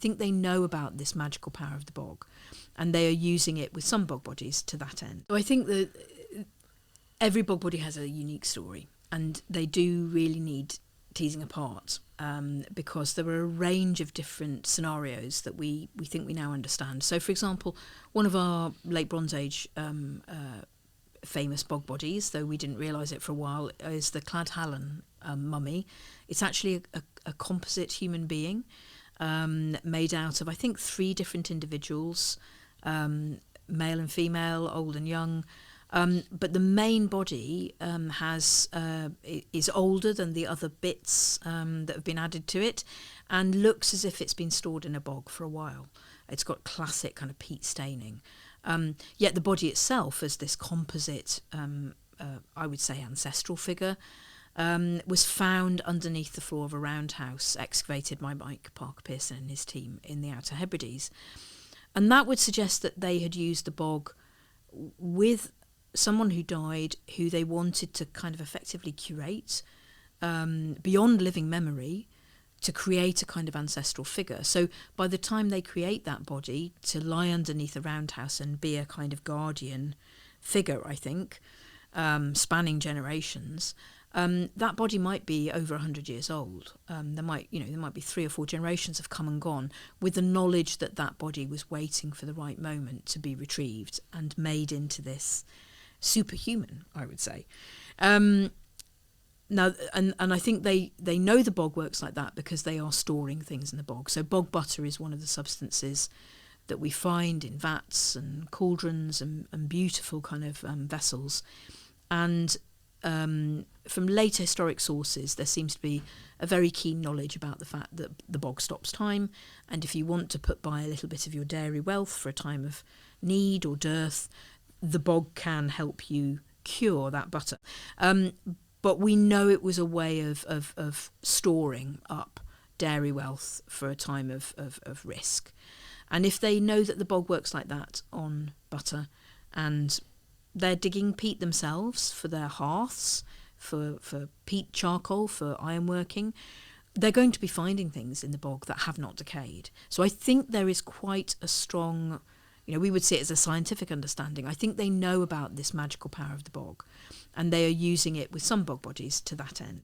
think they know about this magical power of the bog, and they are using it with some bog bodies to that end. So I think that every bog body has a unique story, and they do really need teasing apart, because there are a range of different scenarios that we think we now understand. So, for example, one of our late Bronze Age famous bog bodies, though we didn't realise it for a while, is the Cladhallen mummy. It's actually a composite human being made out of, I think, 3 different individuals, male and female, old and young. But the main body is older than the other bits that have been added to it, and looks as if it's been stored in a bog for a while. It's got classic kind of peat staining. Yet the body itself, as this composite, I would say ancestral figure, was found underneath the floor of a roundhouse excavated by Mike Parker Pearson and his team in the Outer Hebrides. And that would suggest that they had used the bog with someone who died, who they wanted to kind of effectively curate beyond living memory, to create a kind of ancestral figure. So by the time they create that body to lie underneath a roundhouse and be a kind of guardian figure, I think, spanning generations, that body might be over 100 years old. There might be 3 or 4 generations have come and gone with the knowledge that that body was waiting for the right moment to be retrieved and made into this superhuman, I would say. Now, and I think they know the bog works like that because they are storing things in the bog. So bog butter is one of the substances that we find in vats and cauldrons and beautiful kind of vessels. And from later historic sources, there seems to be a very keen knowledge about the fact that the bog stops time. And if you want to put by a little bit of your dairy wealth for a time of need or dearth, the bog can help you cure that butter. But we know it was a way of storing up dairy wealth for a time of risk. And if they know that the bog works like that on butter, and they're digging peat themselves for their hearths, for peat charcoal, for ironworking, they're going to be finding things in the bog that have not decayed. So I think there is quite a strong, we would see it as a scientific understanding. I think they know about this magical power of the bog, and they are using it with some bog bodies to that end.